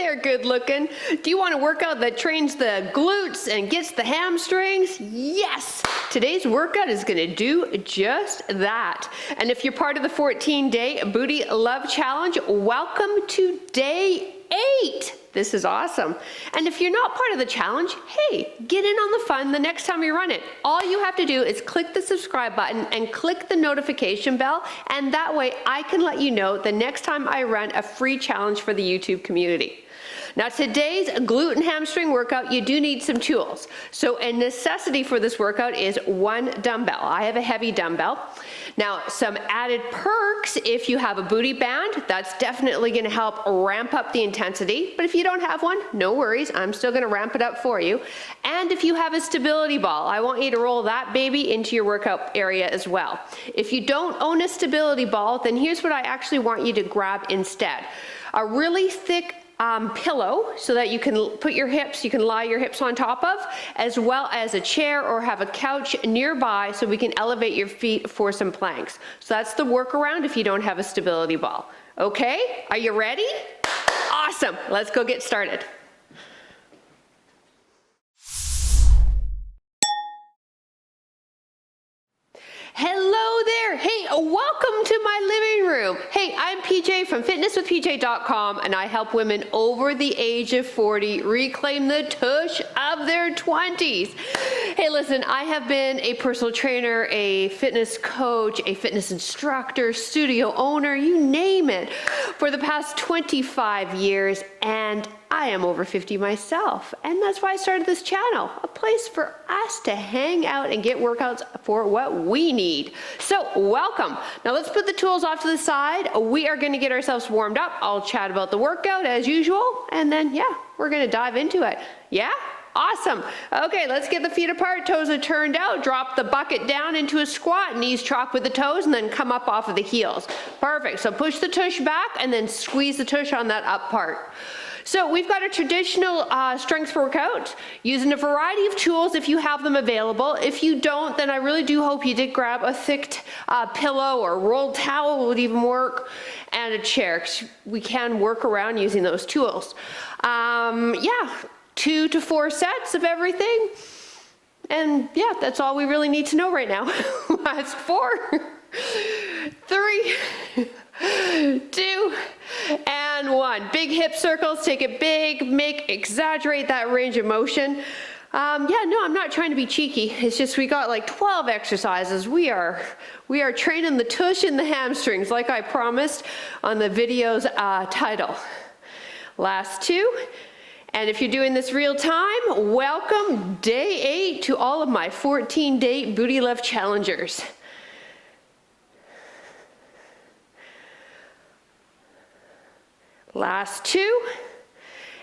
there, good looking. Do you want a workout that trains the glutes and gets the hamstrings? Yes! Today's workout is gonna do just that. And if you're part of the 14-day Booty Love Challenge, welcome to day 8. This is awesome. And if you're not part of the challenge, hey, get in on the fun the next time you run it. All you have to do is click the subscribe button and click the notification bell, and that way I can let you know the next time I run a free challenge for the YouTube community. Now today's glute and hamstring workout, you do need some tools. So a necessity for this workout is 1 dumbbell. I have a heavy dumbbell. Now some added perks, if you have a booty band, that's definitely gonna help ramp up the intensity. But if you don't have one, no worries, I'm still gonna ramp it up for you. And if you have a stability ball, I want you to roll that baby into your workout area as well. If you don't own a stability ball, then here's what I actually want you to grab instead. A really thick pillow so that you can put your hips, you can lie your hips on top of, as well as a chair or have a couch nearby so we can elevate your feet for some planks. So that's the workaround if you don't have a stability ball. Okay, are you ready? Awesome, let's go get started. Hello there. Hey, welcome to my living room. Hey, I'm PJ from fitnesswithpj.com, and I help women over the age of 40 reclaim the tush of their 20s. Hey, listen, I have been a personal trainer, a fitness coach, a fitness instructor, studio owner, you name it, for the past 25 years, and I am over 50 myself, and that's why I started this channel, a place for us to hang out and get workouts for what we need. So welcome. Now let's put the tools off to the side. We are going to get ourselves warmed up. I'll chat about the workout as usual, and then yeah, we're going to dive into it. Yeah? Awesome. Okay, let's get the feet apart, toes are turned out, drop the bucket down into a squat, knees chop with the toes, and then come up off of the heels. Perfect. So push the tush back and then squeeze the tush on that up part. So we've got a traditional strength workout using a variety of tools if you have them available. If you don't, then I really do hope you did grab a thick pillow or rolled towel would even work, and a chair, 'cause we can work around using those tools. Yeah, 2 to 4 sets of everything. And yeah, that's all we really need to know right now. That's 4, 3, 2, and 1. Big hip circles, take it big, exaggerate that range of motion. Yeah, no, I'm not trying to be cheeky. It's just we got like 12 exercises. We are training the tush and the hamstrings like I promised on the video's title. Last 2. And if you're doing this real time, welcome day 8 to all of my 14-day Booty Love Challengers. Last 2,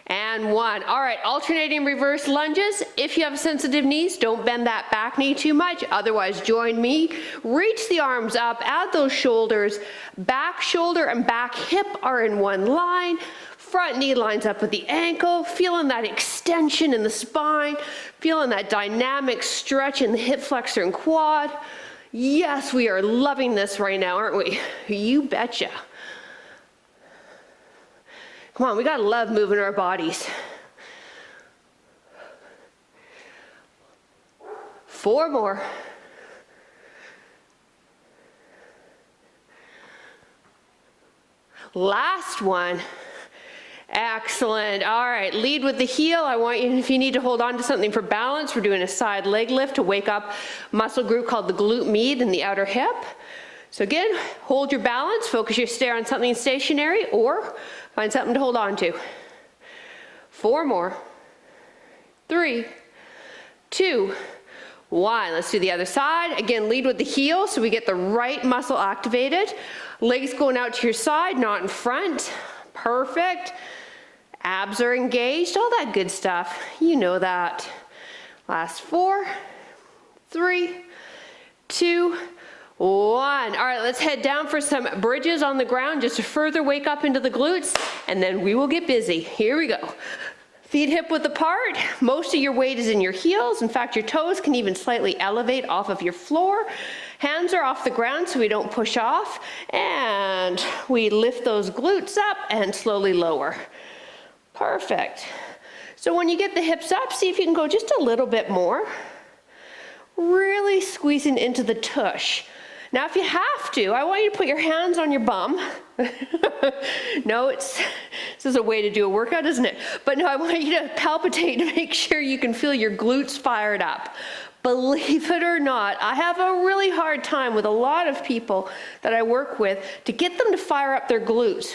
and 1. All right, alternating reverse lunges. If you have sensitive knees, don't bend that back knee too much. Otherwise, join me. Reach the arms up, add those shoulders. Back shoulder and back hip are in one line. Front knee lines up with the ankle, feeling that extension in the spine, feeling that dynamic stretch in the hip flexor and quad. Yes, we are loving this right now, aren't we? You betcha. Come on, we gotta love moving our bodies. 4 more. Last one. Excellent. All right, lead with the heel. I want you, if you need to hold on to something for balance, we're doing a side leg lift to wake up muscle group called the glute med in the outer hip. So again, hold your balance, focus your stare on something stationary, or find something to hold on to. 4 more. 3, 2, 1. Let's do the other side. Again, lead with the heel so we get the right muscle activated. Legs going out to your side, not in front. Perfect. Abs are engaged, all that good stuff. You know that. Last 4, 3, 2, 1. All right, let's head down for some bridges on the ground just to further wake up into the glutes, and then we will get busy. Here we go. Feet hip width apart. Most of your weight is in your heels. In fact, your toes can even slightly elevate off of your floor. Hands are off the ground so we don't push off. And we lift those glutes up and slowly lower. Perfect. So when you get the hips up, see if you can go just a little bit more. Really squeezing into the tush. Now if you have to, I want you to put your hands on your bum. No, this is a way to do a workout, isn't it? But no, I want you to palpitate to make sure you can feel your glutes fired up. Believe it or not, I have a really hard time with a lot of people that I work with to get them to fire up their glutes.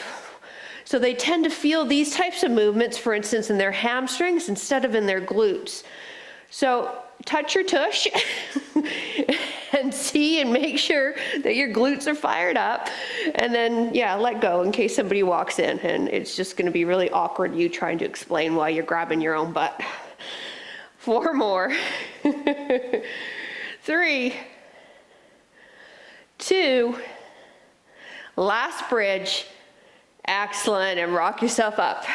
So they tend to feel these types of movements, for instance, in their hamstrings instead of in their glutes. So touch your tush and see and make sure that your glutes are fired up. And then, yeah, let go in case somebody walks in and it's just gonna be really awkward you trying to explain why you're grabbing your own butt. 4 more. 3, 2, last bridge. Excellent, and rock yourself up.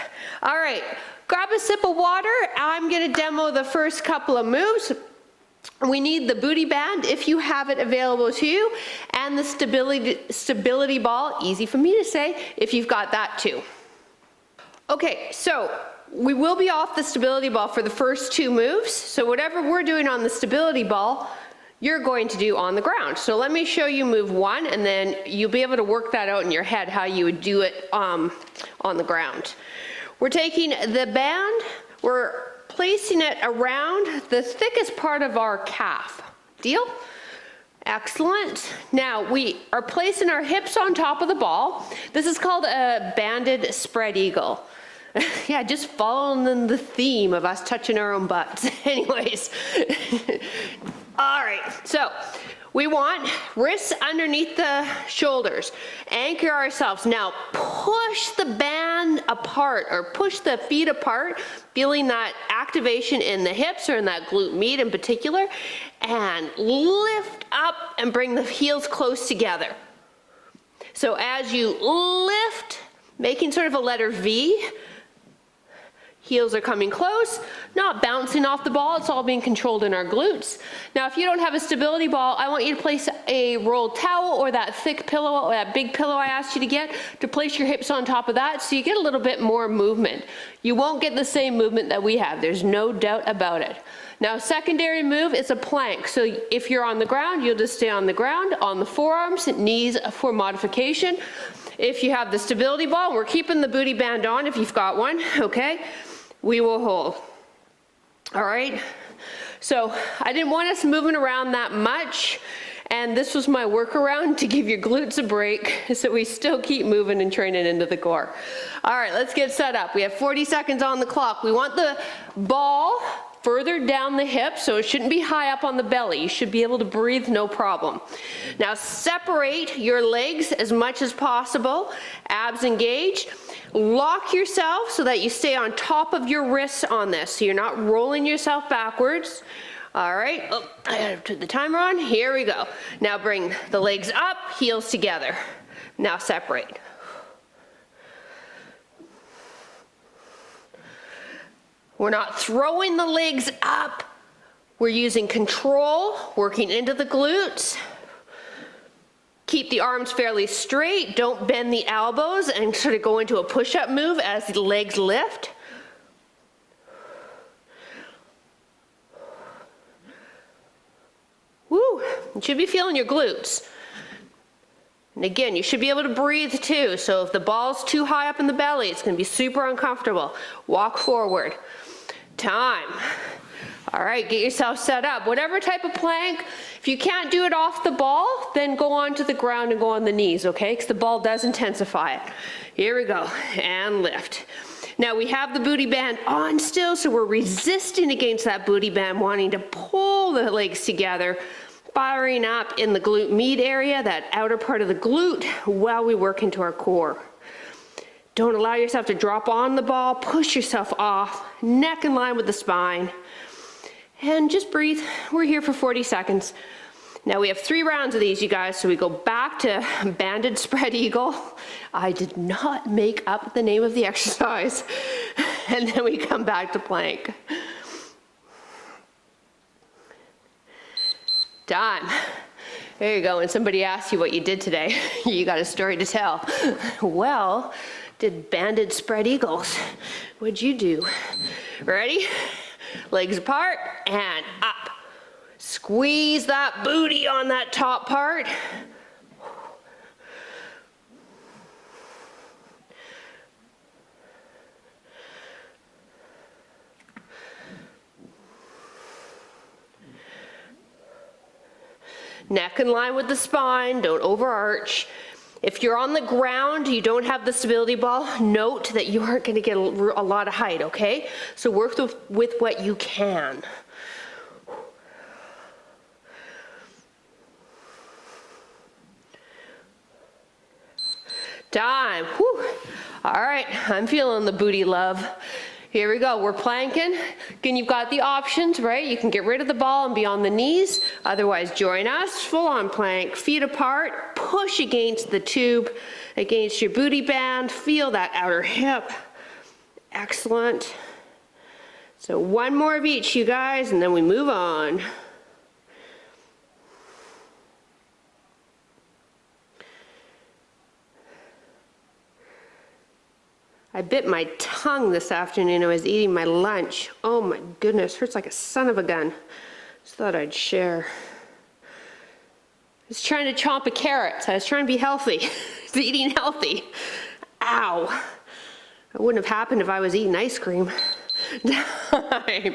All right, grab a sip of water. I'm gonna demo the first couple of moves. We need the booty band if you have it available to you, and the stability ball, easy for me to say, if you've got that too. Okay, so we will be off the stability ball for the first 2 moves. So whatever we're doing on the stability ball, you're going to do on the ground. So let me show you move 1, and then you'll be able to work that out in your head how you would do it on the ground. We're taking the band, we're placing it around the thickest part of our calf. Deal? Excellent. Now we are placing our hips on top of the ball. This is called a banded spread eagle. Yeah, just following the theme of us touching our own butts. Anyways. All right, so we want wrists underneath the shoulders. Anchor ourselves. Now push the band apart, or push the feet apart, feeling that activation in the hips or in that glute med in particular, and lift up and bring the heels close together. So as you lift, making sort of a letter V, heels are coming close, not bouncing off the ball, it's all being controlled in our glutes. Now if you don't have a stability ball, I want you to place a rolled towel or that thick pillow, or that big pillow I asked you to get, to place your hips on top of that so you get a little bit more movement. You won't get the same movement that we have, there's no doubt about it. Now secondary move is a plank, so if you're on the ground, you'll just stay on the ground, on the forearms, knees for modification. If you have the stability ball, we're keeping the booty band on if you've got one, okay? We will hold. All right, so I didn't want us moving around that much, and this was my workaround to give your glutes a break so we still keep moving and training into the core. All right, let's get set up. We have 40 seconds on the clock. We want the ball further down the hip, so it shouldn't be high up on the belly. You should be able to breathe, no problem. Now separate your legs as much as possible, abs engaged. Lock yourself so that you stay on top of your wrists on this, so you're not rolling yourself backwards. All right, oh, I gotta put the timer on. Here we go. Now bring the legs up, heels together. Now separate. We're not throwing the legs up. We're using control, working into the glutes. Keep the arms fairly straight. Don't bend the elbows and sort of go into a push-up move as the legs lift. Woo, you should be feeling your glutes. And again, you should be able to breathe too. So if the ball's too high up in the belly, it's gonna be super uncomfortable. Walk forward. Time. All right, get yourself set up. Whatever type of plank, if you can't do it off the ball, then go onto the ground and go on the knees, okay? Because the ball does intensify it. Here we go, and lift. Now we have the booty band on still, so we're resisting against that booty band, wanting to pull the legs together, firing up in the glute med area, that outer part of the glute, while we work into our core. Don't allow yourself to drop on the ball, push yourself off, neck in line with the spine. And just breathe. We're here for 40 seconds. Now we have 3 rounds of these, you guys, so we go back to banded spread eagle. I did not make up the name of the exercise. And then we come back to plank. Done. There you go. When somebody asks you what you did today, you got a story to tell. Well, did banded spread eagles. What'd you do? Ready? Legs apart and up. Squeeze that booty on that top part. Neck in line with the spine, don't overarch. If you're on the ground, you don't have the stability ball, note that you aren't going to get a lot of height, okay? So work with what you can. Time. Whew. All right, I'm feeling the booty love. Here we go, we're planking. Again, you've got the options, right? You can get rid of the ball and be on the knees. Otherwise, join us, full on plank, feet apart, push against the tube, against your booty band. Feel that outer hip. Excellent. So one more of each, you guys, and then we move on. I bit my tongue this afternoon. I was eating my lunch. Oh my goodness, hurts like a son of a gun. Just thought I'd share. I was trying to chomp a carrot. So I was trying to be healthy. I was eating healthy. Ow. It wouldn't have happened if I was eating ice cream. Time.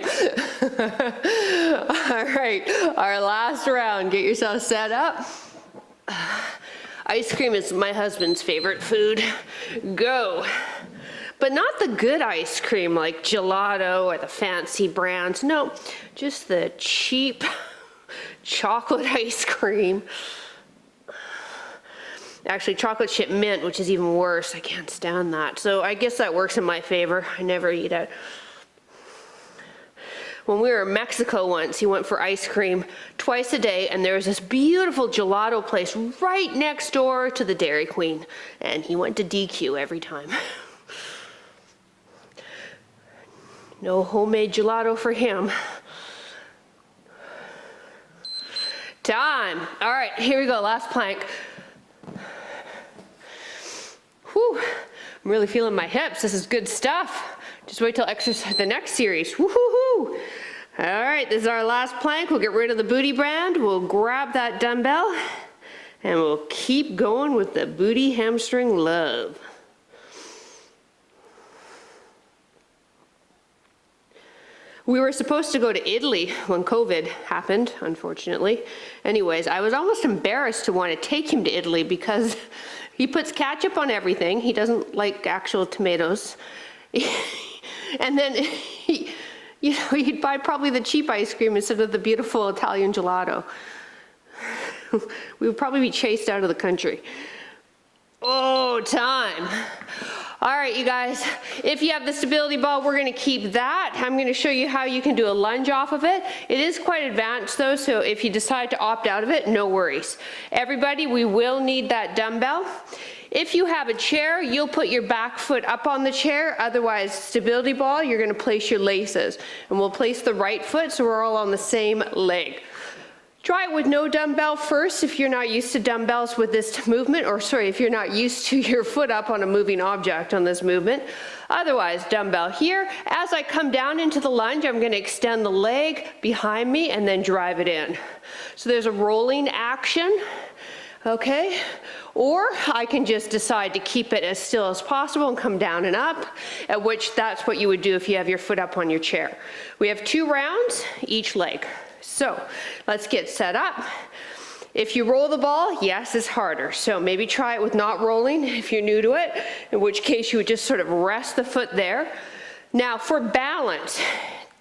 All right, our last round. Get yourself set up. Ice cream is my husband's favorite food. Go. But not the good ice cream like gelato or the fancy brands. No, just the cheap chocolate ice cream. Actually, chocolate chip mint, which is even worse. I can't stand that. So I guess that works in my favor. I never eat it. When we were in Mexico once, he went for ice cream twice a day, and there was this beautiful gelato place right next door to the Dairy Queen, and he went to DQ every time. No homemade gelato for him. Time. All right, here we go, last plank. Whew, I'm really feeling my hips. This is good stuff. Just wait till exercise the next series. Woo-hoo-hoo. All right, this is our last plank. We'll get rid of the booty band. We'll grab that dumbbell, and we'll keep going with the booty hamstring love. We were supposed to go to Italy when COVID happened, unfortunately. Anyways, I was almost embarrassed to want to take him to Italy because he puts ketchup on everything. He doesn't like actual tomatoes. And then he'd buy probably the cheap ice cream instead of the beautiful Italian gelato. We would probably be chased out of the country. Oh, time. All right, you guys, if you have the stability ball, we're gonna keep that. I'm gonna show you how you can do a lunge off of it. It is quite advanced though, so if you decide to opt out of it, no worries. Everybody, we will need that dumbbell. If you have a chair, you'll put your back foot up on the chair. Otherwise, stability ball, you're gonna place your laces. And we'll place the right foot so we're all on the same leg. Try it with no dumbbell first if you're not used to dumbbells with this movement, or sorry, if you're not used to your foot up on a moving object on this movement. Otherwise, dumbbell here. As I come down into the lunge, I'm gonna extend the leg behind me and then drive it in. So there's a rolling action, okay? Or I can just decide to keep it as still as possible and come down and up, at which that's what you would do if you have your foot up on your chair. We have 2 rounds, each leg. So let's get set up. If you roll the ball, yes, it's harder. So maybe try it with not rolling if you're new to it, in which case you would just sort of rest the foot there. Now for balance,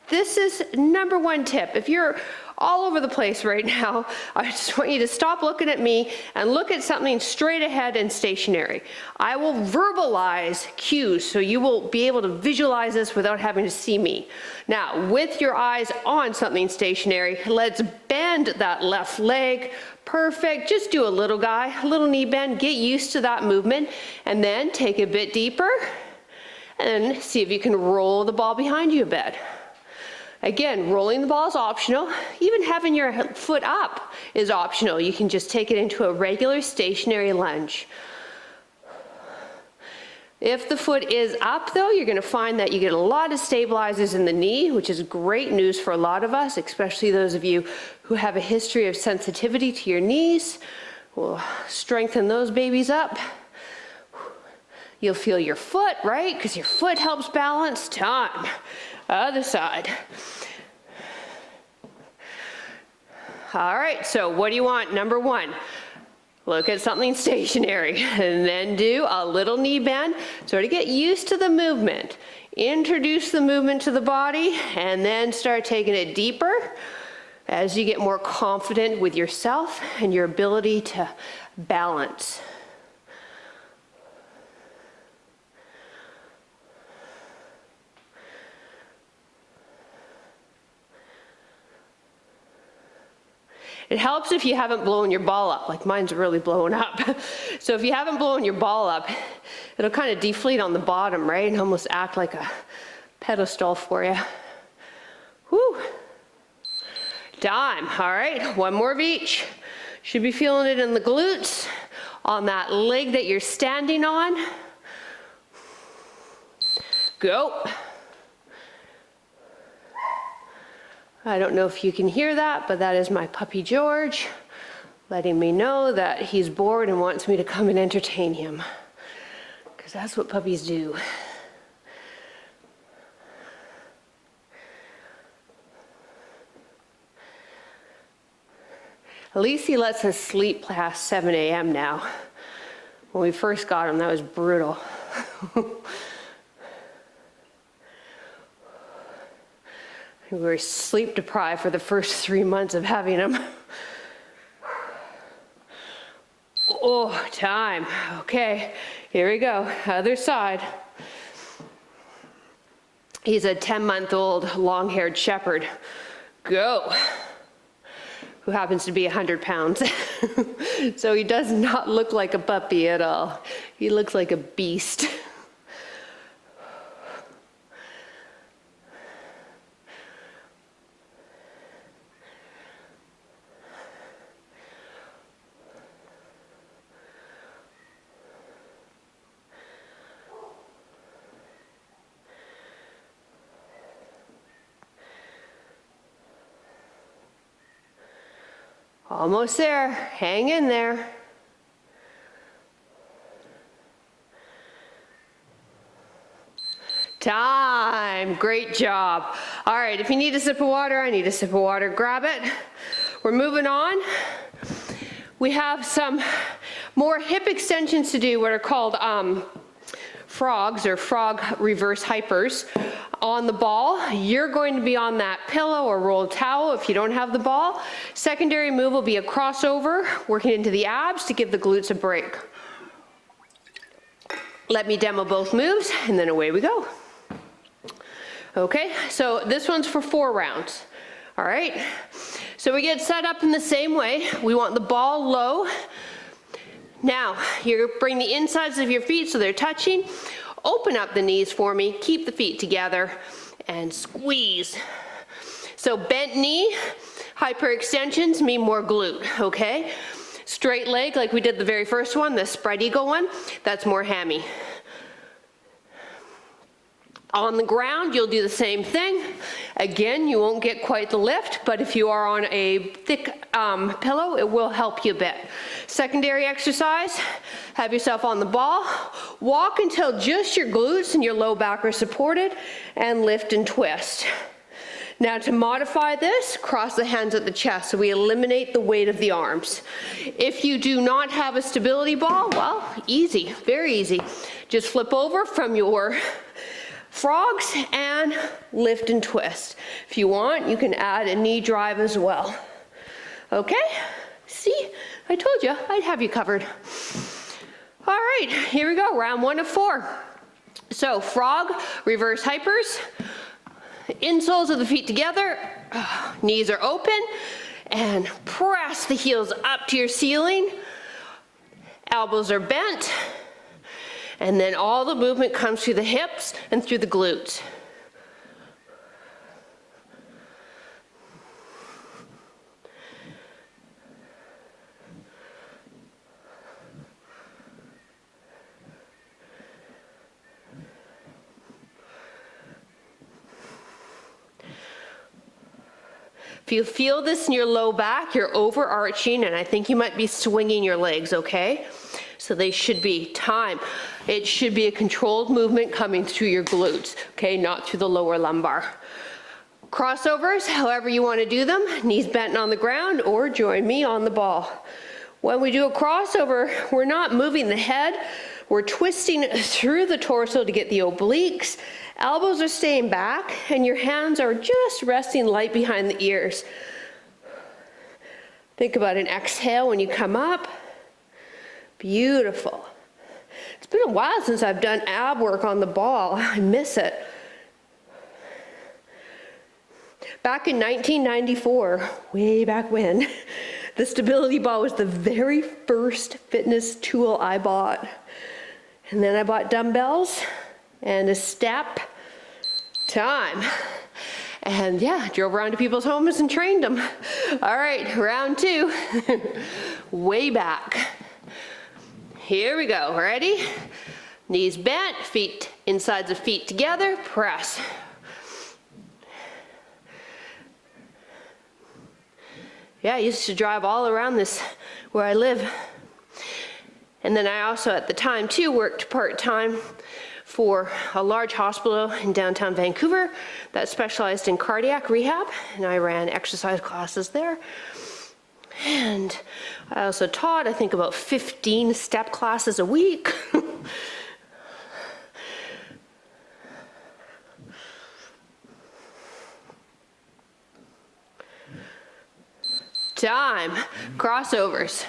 this is number 1 tip. If you're all over the place right now, I just want you to stop looking at me and look at something straight ahead and stationary. I will verbalize cues so you will be able to visualize this without having to see me. Now, with your eyes on something stationary, let's bend that left leg. Perfect, just do a little guy, a little knee bend, get used to that movement, and then take a bit deeper and see if you can roll the ball behind you a bit. Again, rolling the ball is optional. Even having your foot up is optional. You can just take it into a regular stationary lunge. If the foot is up though, you're gonna find that you get a lot of stabilizers in the knee, which is great news for a lot of us, especially those of you who have a history of sensitivity to your knees. We'll strengthen those babies up. You'll feel your foot, right? Because your foot helps balance. Time. Other side. All right, so what do you want? Number one, look at something stationary and then do a little knee bend. So to get used to the movement, introduce the movement to the body and then start taking it deeper as you get more confident with yourself and your ability to balance. It helps if you haven't blown your ball up, like mine's really blown up. So if you haven't blown your ball up, it'll kind of deflate on the bottom, right? And almost act like a pedestal for you. Whew. Time, all right, one more of each. Should be feeling it in the glutes, on that leg that you're standing on. Go. I don't know if you can hear that, but that is my puppy George letting me know that he's bored and wants me to come and entertain him, because that's what puppies do. At least he lets us sleep past 7 a.m. now. When we first got him, that was brutal. We were sleep deprived for the first 3 months of having him. Oh, time. Okay, here we go. Other side. He's a 10-month-old long-haired shepherd. Go. Who happens to be 100 pounds. So he does not look like a puppy at all. He looks like a beast. Almost there. Hang in there. Time. Great job. All right, if you need a sip of water, I need a sip of water. Grab it. We're moving on. We have some more hip extensions to do, what are called frogs or frog reverse hypers. On the ball, you're going to be on that pillow or rolled towel if you don't have the ball. Secondary move will be a crossover, working into the abs to give the glutes a break. Let me demo both moves, and then away we go. Okay, so this one's for 4 rounds. All right, so we get set up in the same way. We want the ball low. Now, you bring the insides of your feet so they're touching. Open up the knees for me, keep the feet together, and squeeze. So bent knee, hyperextensions mean more glute, okay? Straight leg, like we did the very first one, the spread eagle one, that's more hammy. On the ground, you'll do the same thing. Again, you won't get quite the lift, but if you are on a thick pillow, it will help you a bit. Secondary exercise, have yourself on the ball. Walk until just your glutes and your low back are supported, and lift and twist. Now to modify this, cross the hands at the chest, so we eliminate the weight of the arms. If you do not have a stability ball, well, easy, very easy. Just flip over from your frogs and lift and twist. If you want, you can add a knee drive as well. Okay? See, I told you I'd have you covered. All right, here we go, round 1 of 4. So frog, reverse hypers, insoles of the feet together, knees are open, and press the heels up to your ceiling. Elbows are bent. And then all the movement comes through the hips and through the glutes. If you feel this in your low back, you're overarching, and I think you might be swinging your legs, okay? So they should be time. It should be a controlled movement coming through your glutes, okay? Not through the lower lumbar. Crossovers, however you want to do them, knees bent on the ground, or join me on the ball. When we do a crossover, we're not moving the head, we're twisting through the torso to get the obliques. Elbows are staying back, and your hands are just resting light behind the ears. Think about an exhale when you come up. Beautiful. It's been a while since I've done ab work on the ball. I miss it. Back in 1994, way back when, the stability ball was the very first fitness tool I bought. And then I bought dumbbells and a step. Time. And yeah, drove around to people's homes and trained them. All right, round 2. Way back. Here we go, ready? Knees bent, feet, insides of feet together, press. Yeah, I used to drive all around this where I live. And then I also, at the time too, worked part-time for a large hospital in downtown Vancouver that specialized in cardiac rehab, and I ran exercise classes there. And I also taught, I think, about 15 step classes a week. Time. Crossovers.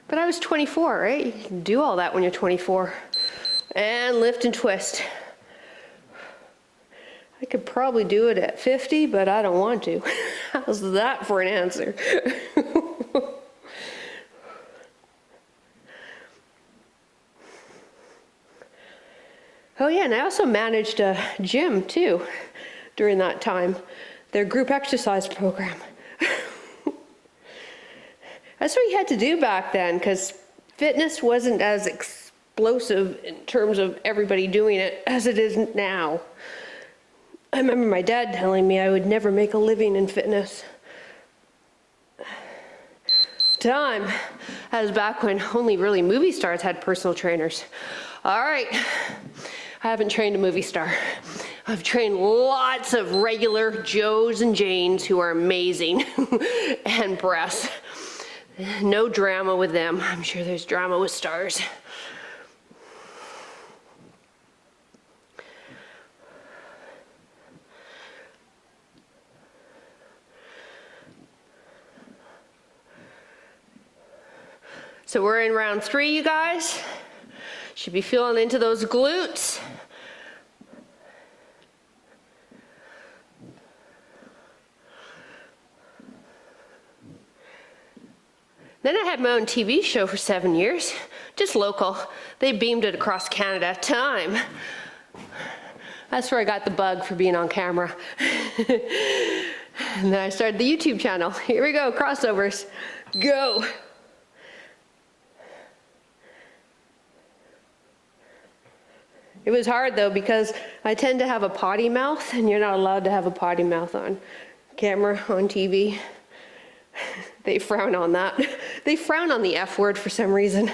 But I was 24, right? You can do all that when you're 24. And lift and twist. I could probably do it at 50, but I don't want to. How's that for an answer? Oh yeah, and I also managed a gym too during that time. Their group exercise program. That's what you had to do back then, because fitness wasn't as explosive in terms of everybody doing it as it is now. I remember my dad telling me I would never make a living in fitness. Time. That was back when only really movie stars had personal trainers. All right, I haven't trained a movie star. I've trained lots of regular Joes and Janes who are amazing and breasts. No drama with them. I'm sure there's drama with stars. So we're in round 3, you guys. Should be feeling into those glutes. Then I had my own TV show for 7 years, just local. They beamed it across Canada. Time. That's where I got the bug for being on camera. And then I started the YouTube channel. Here we go, crossovers. Go. It was hard though, because I tend to have a potty mouth, and you're not allowed to have a potty mouth on camera, on TV. They frown on that. They frown on the F word for some reason.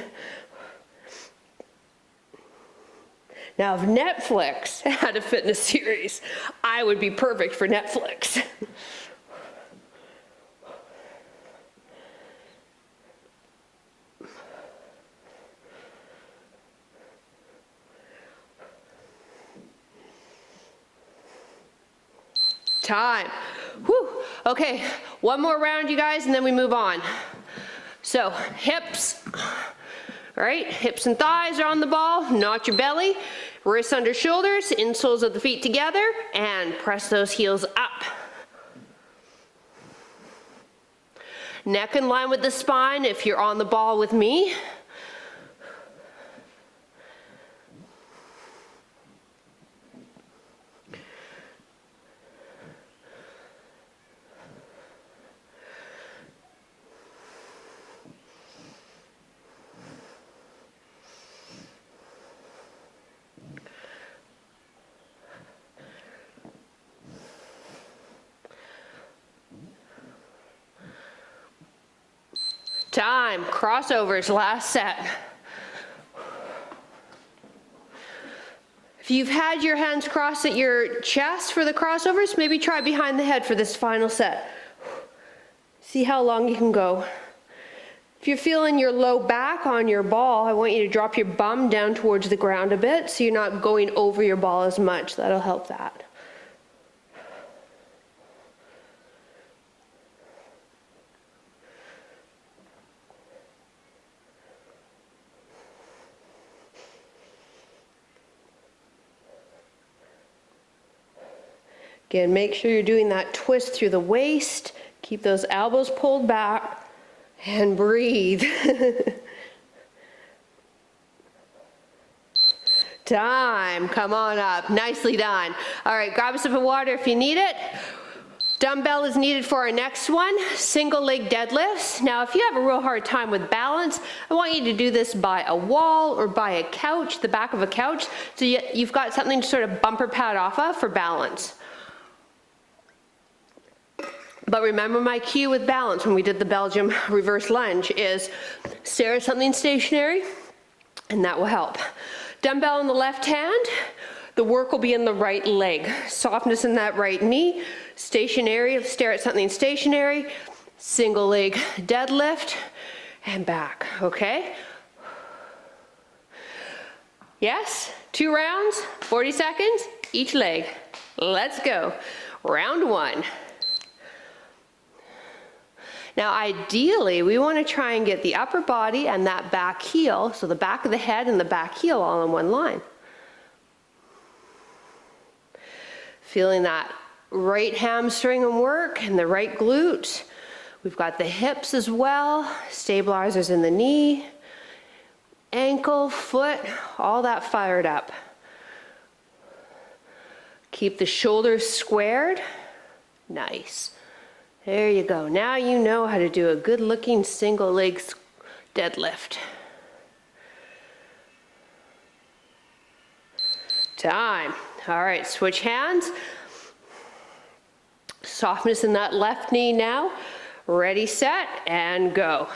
Now, if Netflix had a fitness series, I would be perfect for Netflix. Time. Whew. Okay, one more round, you guys, and then we move on. So, hips, all right? Hips and thighs are on the ball, not your belly. Wrists under shoulders, insoles of the feet together, and press those heels up. Neck in line with the spine if you're on the ball with me. Time. Crossovers, last set. If you've had your hands crossed at your chest for the crossovers, maybe try behind the head for this final set. See how long you can go. If you're feeling your low back on your ball, I want you to drop your bum down towards the ground a bit so you're not going over your ball as much. That'll help that. Again, make sure you're doing that twist through the waist. Keep those elbows pulled back and breathe. Time. Come on up. Nicely done. All right, grab a sip of water if you need it. Dumbbell is needed for our next one, single leg deadlifts. Now, if you have a real hard time with balance, I want you to do this by a wall or by a couch, the back of a couch, so you've got something to sort of bumper pad off of for balance. But remember my cue with balance when we did the Belgium reverse lunge is stare at something stationary, and that will help. Dumbbell in the left hand, the work will be in the right leg. Softness in that right knee, stationary, stare at something stationary, single leg deadlift, and back, okay? Yes, 2 rounds, 40 seconds, each leg. Let's go. Round 1. Now ideally, we want to try and get the upper body and that back heel, so the back of the head and the back heel all in one line. Feeling that right hamstring and work and the right glute. We've got the hips as well, stabilizers in the knee, ankle, foot, all that fired up. Keep the shoulders squared. Nice. There you go. Now you know how to do a good looking single leg deadlift. Time. All right, switch hands. Softness in that left knee now. Ready, set, and go.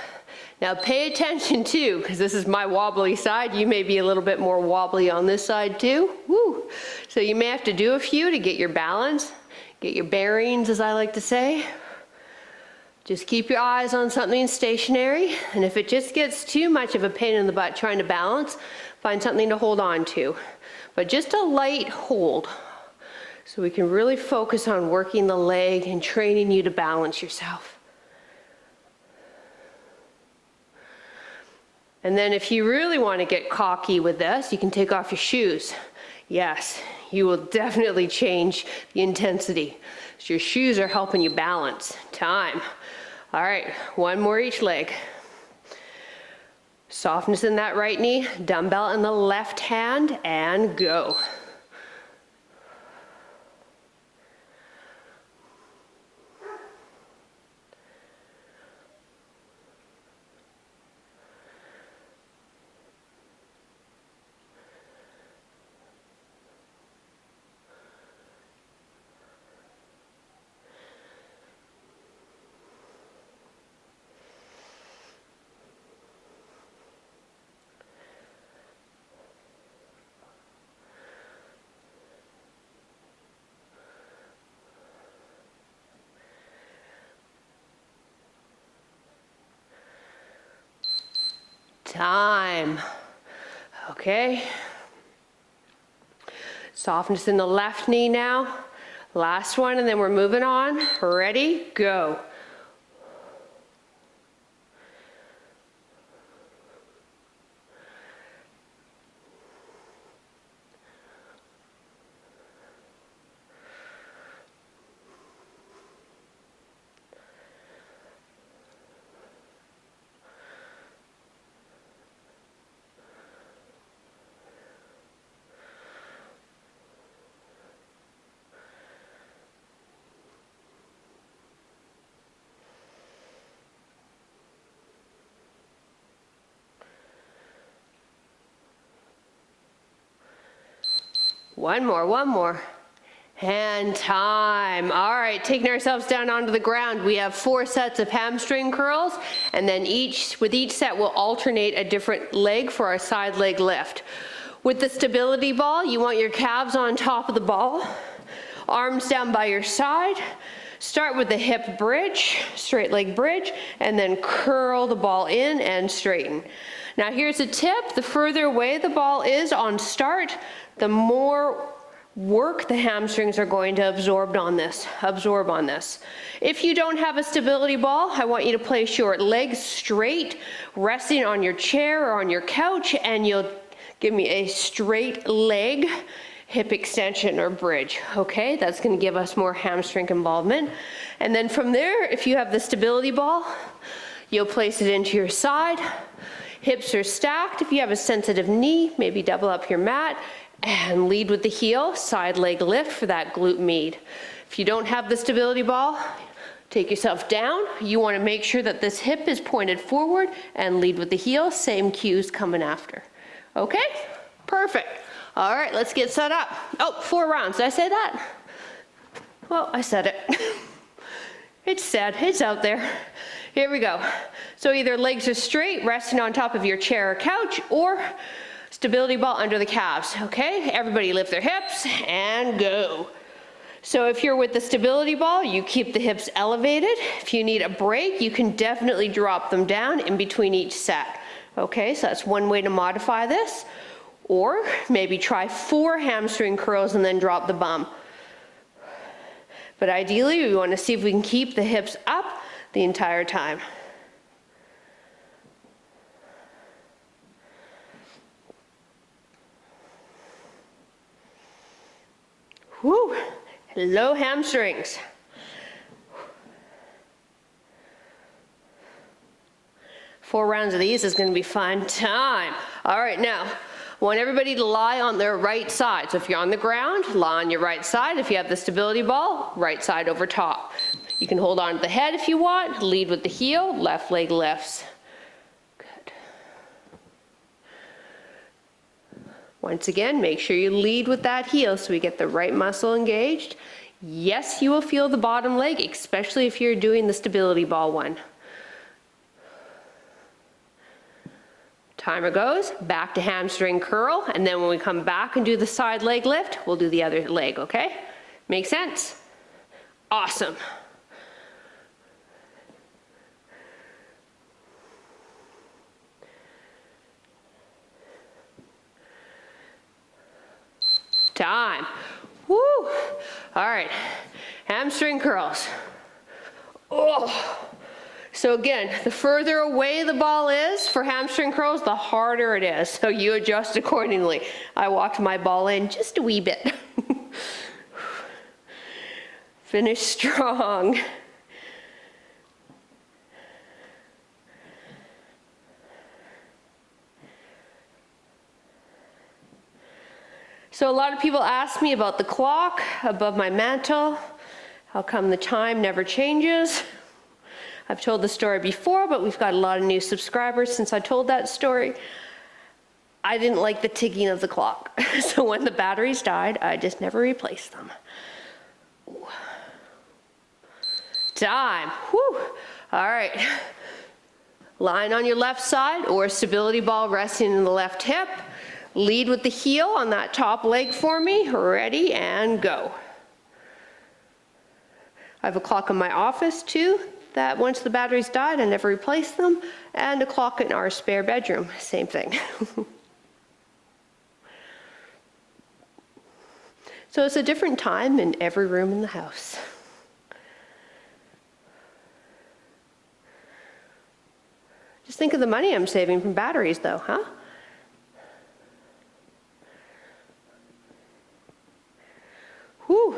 Now pay attention too, because this is my wobbly side. You may be a little bit more wobbly on this side too. Woo. So you may have to do a few to get your balance, get your bearings, as I like to say. Just keep your eyes on something stationary, and if it just gets too much of a pain in the butt trying to balance, find something to hold on to. But just a light hold, so we can really focus on working the leg and training you to balance yourself. And then if you really want to get cocky with this, you can take off your shoes. Yes, you will definitely change the intensity. So your shoes are helping you balance. Time. All right, 1 more each leg. Softness in that right knee, dumbbell in the left hand, and go. Time. Okay. Softness in the left knee now. Last one, and then we're moving on. Ready, go. One more. And time. All right, taking ourselves down onto the ground. We have 4 sets of hamstring curls, and then with each set we'll alternate a different leg for our side leg lift. With the stability ball, you want your calves on top of the ball, arms down by your side. Start with the hip bridge, straight leg bridge, and then curl the ball in and straighten. Now here's a tip. The further away the ball is on start, the more work the hamstrings are going to absorb on this. If you don't have a stability ball, I want you to place your legs straight, resting on your chair or on your couch, and you'll give me a straight leg hip extension or bridge, okay? That's gonna give us more hamstring involvement. And then from there, if you have the stability ball, you'll place it into your side. Hips are stacked. If you have a sensitive knee, maybe double up your mat and lead with the heel, side leg lift for that glute med. If you don't have the stability ball, take yourself down. You wanna make sure that this hip is pointed forward and lead with the heel, same cues coming after. Okay, perfect. All right, let's get set up. Oh, 4 rounds, did I say that? Well, I said it. It's said, it's out there. Here we go. So either legs are straight, resting on top of your chair or couch, or stability ball under the calves, okay? Everybody lift their hips and go. So if you're with the stability ball, you keep the hips elevated. If you need a break, you can definitely drop them down in between each set. Okay, so that's one way to modify this. Or maybe try 4 hamstring curls and then drop the bum. But ideally, we want to see if we can keep the hips up the entire time. Whew, hello hamstrings. Four rounds of these is gonna be fun time. All right, now, I want everybody to lie on their right side. So if you're on the ground, lie on your right side. If you have the stability ball, right side over top. You can hold on to the head if you want, lead with the heel, left leg lifts. Good. Once again, make sure you lead with that heel so we get the right muscle engaged. Yes, you will feel the bottom leg, especially if you're doing the stability ball one. Timer goes, back to hamstring curl, and then when we come back and do the side leg lift, we'll do the other leg, okay? Make sense? Awesome. Time. Woo! All right, hamstring curls. Oh. So again, the further away the ball is for hamstring curls, the harder it is. So you adjust accordingly. I walked my ball in just a wee bit. Finish strong. So a lot of people ask me about the clock above my mantle. How come the time never changes? I've told the story before, but we've got a lot of new subscribers since I told that story. I didn't like the ticking of the clock. So when the batteries died, I just never replaced them. Ooh. Time. Whew. All right. Line on your left side or stability ball resting in the left hip. Lead with the heel on that top leg for me. Ready and go. I have a clock in my office too, that once the batteries died, I never replaced them, and a clock in our spare bedroom, same thing. So it's a different time in every room in the house. Just think of the money I'm saving from batteries though, huh? Whew.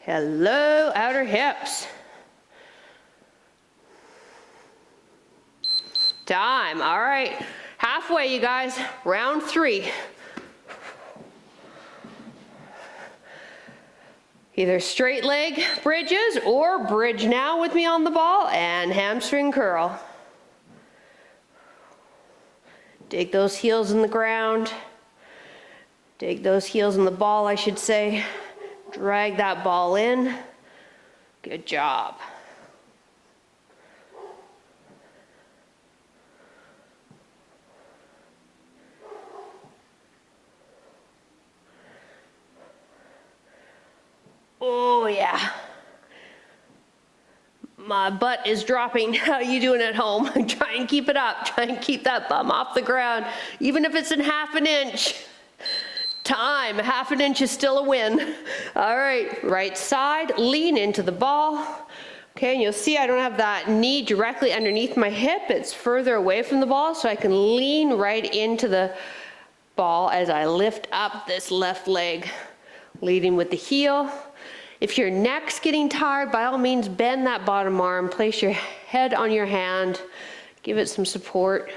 Hello, outer hips. Time, all right. Halfway, you guys, round 3. Either straight leg bridges or bridge now with me on the ball and hamstring curl. Dig those heels in the ground. Dig those heels in the ball, I should say. Drag that ball in. Good job. Oh yeah. My butt is dropping. How are you doing at home? Try and keep it up. Try and keep that bum off the ground, even if it's in half an inch. Time, half an inch is still a win. All right, right side, lean into the ball. Okay, and you'll see I don't have that knee directly underneath my hip. It's further away from the ball, so I can lean right into the ball as I lift up this left leg, leading with the heel. If your neck's getting tired, by all means, bend that bottom arm, place your head on your hand, give it some support.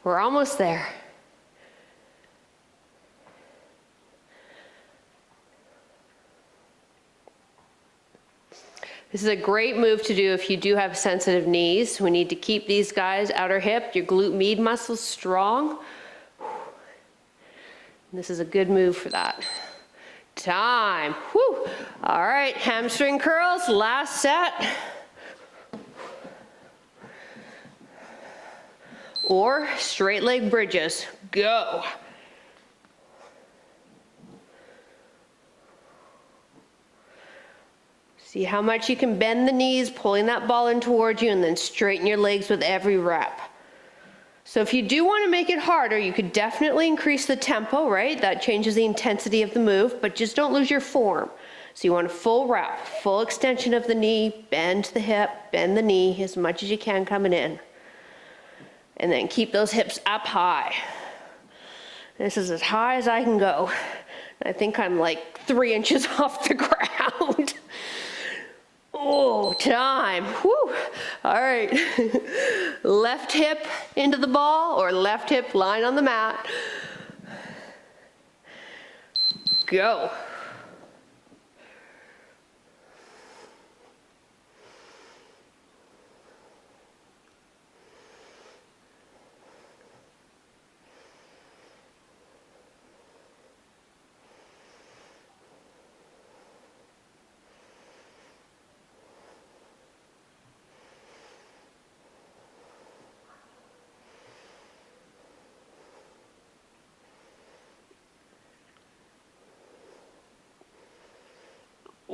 We're almost there. This is a great move to do if you do have sensitive knees. We need to keep these guys, outer hip, your glute med muscles strong. And this is a good move for that. Time. Whew. All right, hamstring curls, last set. Or straight leg bridges. Go. See how much you can bend the knees, pulling that ball in towards you, and then straighten your legs with every rep. So if you do want to make it harder, you could definitely increase the tempo, right? That changes the intensity of the move, but just don't lose your form. So you want a full rep, full extension of the knee, bend the hip, bend the knee as much as you can coming in. And then keep those hips up high. This is as high as I can go. I think I'm like 3 inches off the ground. Oh, time. Whew. All right. Left hip into the ball or left hip lying on the mat. Go.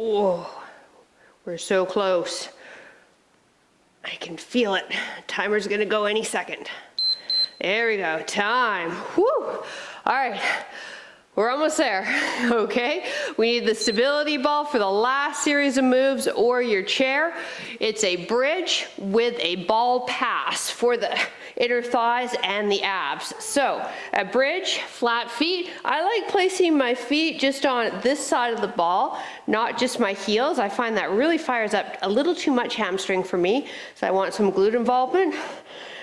Oh, we're so close. I can feel it. Timer's gonna go any second. There we go, time. Whew. All right, we're almost there, okay? We need the stability ball for the last series of moves or your chair. It's a bridge with a ball pass for the inner thighs and the abs. So a bridge, flat feet. I like placing my feet just on this side of the ball, not just my heels. I find that really fires up a little too much hamstring for me. So I want some glute involvement.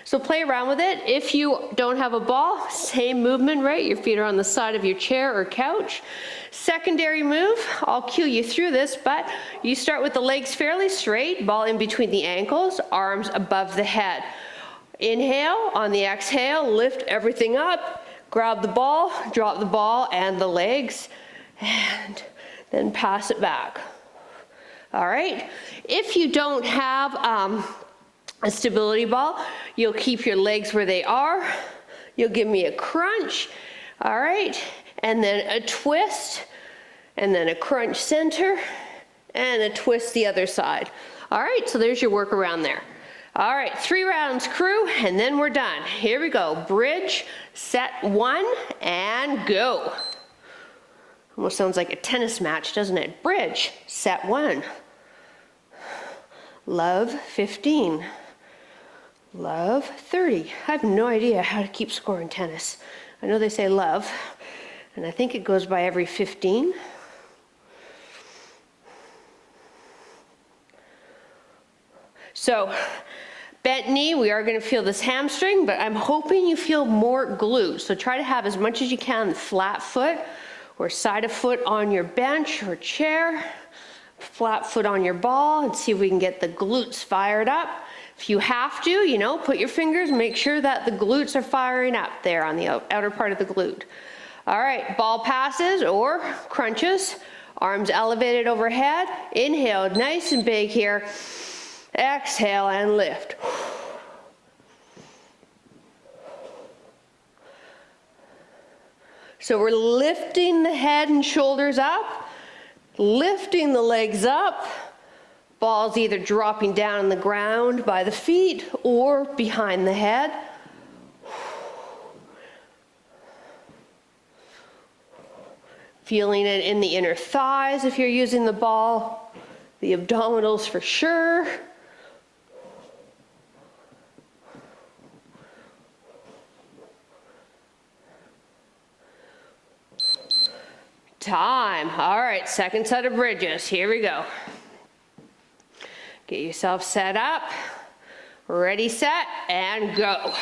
So play around with it. If you don't have a ball, same movement, right? Your feet are on the side of your chair or couch. Secondary move, I'll cue you through this, but you start with the legs fairly straight, ball in between the ankles, arms above the head. Inhale, on the exhale, lift everything up, grab the ball, drop the ball and the legs, and then pass it back. All right, if you don't have a stability ball, you'll keep your legs where they are, you'll give me a crunch, all right, and then a twist, and then a crunch center, and a twist the other side. All right, so there's your workaround there. All right, 3 rounds, crew, and then we're done. Here we go. Bridge, set 1, and go. Almost sounds like a tennis match, doesn't it? Bridge, set 1. Love, 15. Love, 30. I have no idea how to keep score in tennis. I know they say love, and I think it goes by every 15. So, bent knee, we are going to feel this hamstring, but I'm hoping you feel more glute. So try to have as much as you can flat foot or side of foot on your bench or chair, flat foot on your ball, and see if we can get the glutes fired up. If you have to, you know, put your fingers, make sure that the glutes are firing up there on the outer part of the glute. All right, ball passes or crunches, arms elevated overhead. Inhale, nice and big here. Exhale and lift. So we're lifting the head and shoulders up, lifting the legs up. Balls either dropping down on the ground by the feet or behind the head. Feeling it in the inner thighs if you're using the ball, the abdominals for sure. Time. All right, second set of bridges. Here we go. Get yourself set up, ready, set, and go.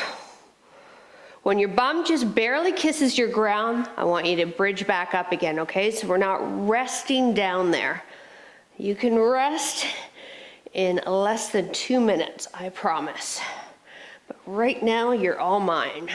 When your bum just barely kisses your ground, I want you to bridge back up again, okay? So we're not resting down there. You can rest in less than 2 minutes, I promise. But right now, you're all mine.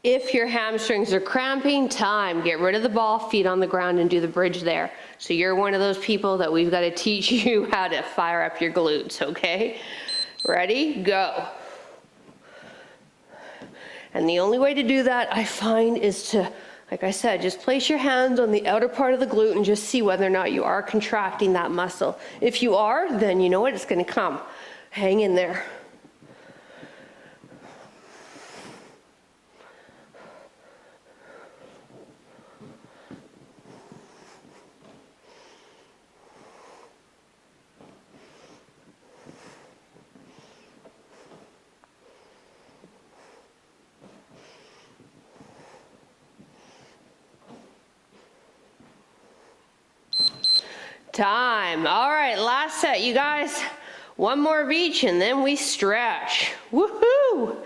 If your hamstrings are cramping, time. Get rid of the ball, feet on the ground, and do the bridge there. So you're one of those people that we've got to teach you how to fire up your glutes, okay? Ready? Go. And the only way to do that, I find, is to, like I said, just place your hands on the outer part of the glute and just see whether or not you are contracting that muscle. If you are, then you know what? It's going to come. Hang in there. Time. All right, last set, you guys. One more of each and then we stretch. Woohoo!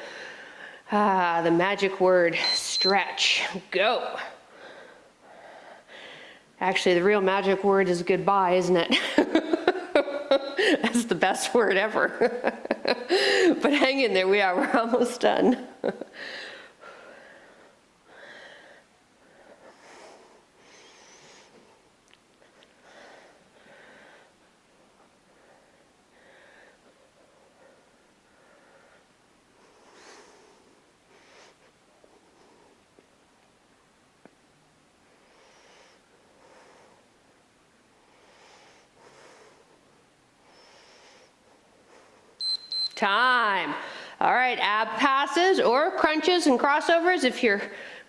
Ah, the magic word, stretch. Go. Actually, the real magic word is goodbye, isn't it? That's the best word ever. But hang in there, we are. We're almost done. Time. All right, ab passes or crunches and crossovers. If you're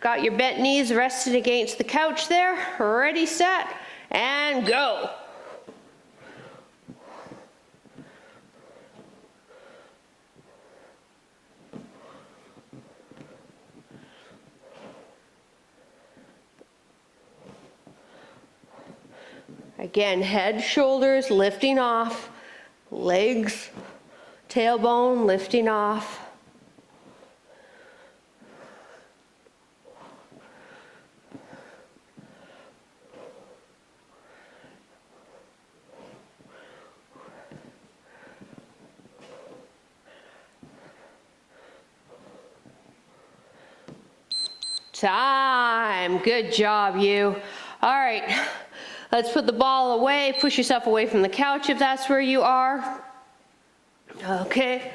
got your bent knees rested against the couch there, ready, set, and go. Again, head, shoulders lifting off, legs, tailbone lifting off. Time. Good job, you. All right, let's put the ball away. Push yourself away from the couch if that's where you are. Okay,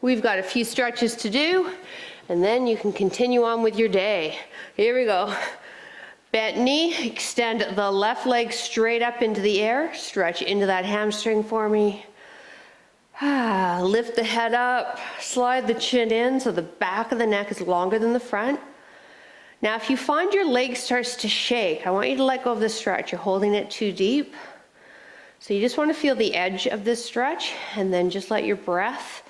we've got a few stretches to do, and then you can continue on with your day. Here we go. Bent knee, extend the left leg straight up into the air. Stretch into that hamstring for me. Lift the head up, slide the chin in so the back of the neck is longer than the front. Now, if you find your leg starts to shake, I want you to let go of the stretch. You're holding it too deep. So you just want to feel the edge of this stretch and then just let your breath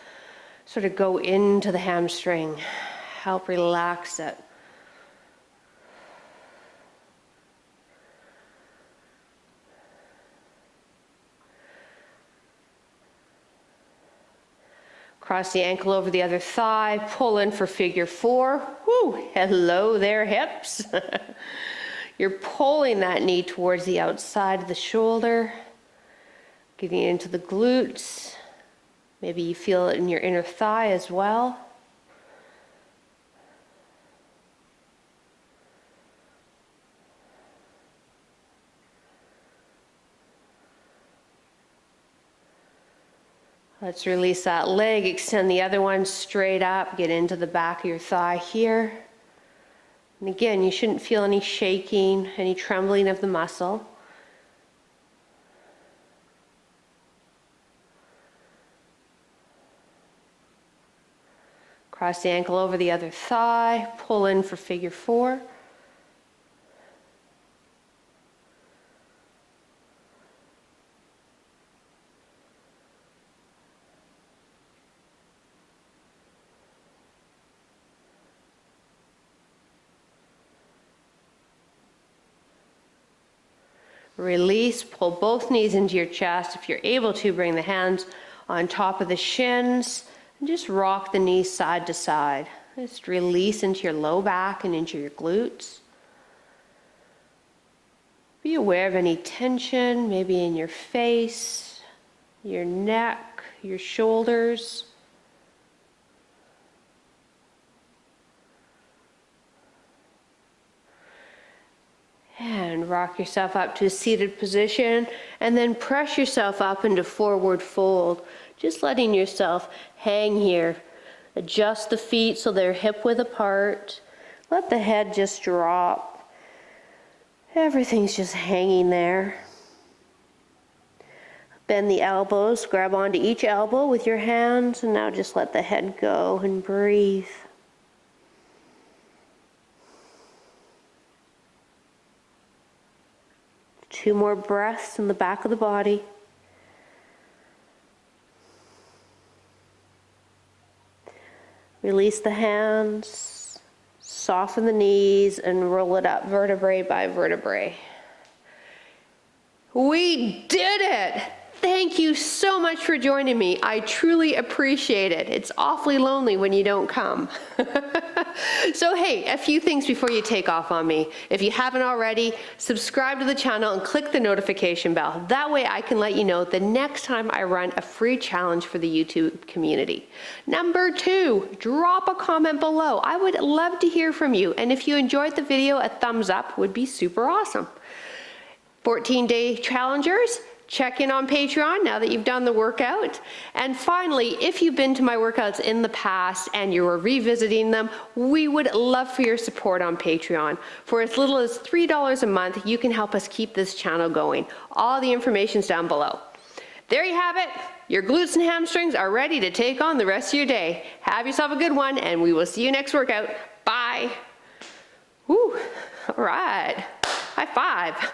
sort of go into the hamstring. Help relax it. Cross the ankle over the other thigh, pull in for figure 4. Woo, hello there, hips. You're pulling that knee towards the outside of the shoulder, getting into the glutes. Maybe you feel it in your inner thigh as well. Let's release that leg, extend the other one straight up, get into the back of your thigh here. And again, you shouldn't feel any shaking, any trembling of the muscle. Cross the ankle over the other thigh, pull in for figure 4. Release, pull both knees into your chest. If you're able to, bring the hands on top of the shins and just rock the knees side to side. Just release into your low back and into your glutes. Be aware of any tension, maybe in your face, your neck, your shoulders. And rock yourself up to a seated position, and then press yourself up into forward fold. Just letting yourself hang here. Adjust the feet so they're hip width apart. Let the head just drop. Everything's just hanging there. Bend the elbows, grab onto each elbow with your hands, and now just let the head go and breathe. Two more breaths in the back of the body. Release the hands, soften the knees, and roll it up vertebrae by vertebrae. We did it! Thank you so much for joining me. I truly appreciate it. It's awfully lonely when you don't come. So hey, a few things before you take off on me. If you haven't already, subscribe to the channel and click the notification bell. That way I can let you know the next time I run a free challenge for the YouTube community. Number 2, drop a comment below. I would love to hear from you. And if you enjoyed the video, a thumbs up would be super awesome. 14-day challengers, check in on Patreon now that you've done the workout. And finally, if you've been to my workouts in the past and you are revisiting them, we would love for your support on Patreon. For as little as $3 a month, you can help us keep this channel going. All the information's down below. There you have it. Your glutes and hamstrings are ready to take on the rest of your day. Have yourself a good one, and we will see you next workout. Bye. Woo, all right. High five.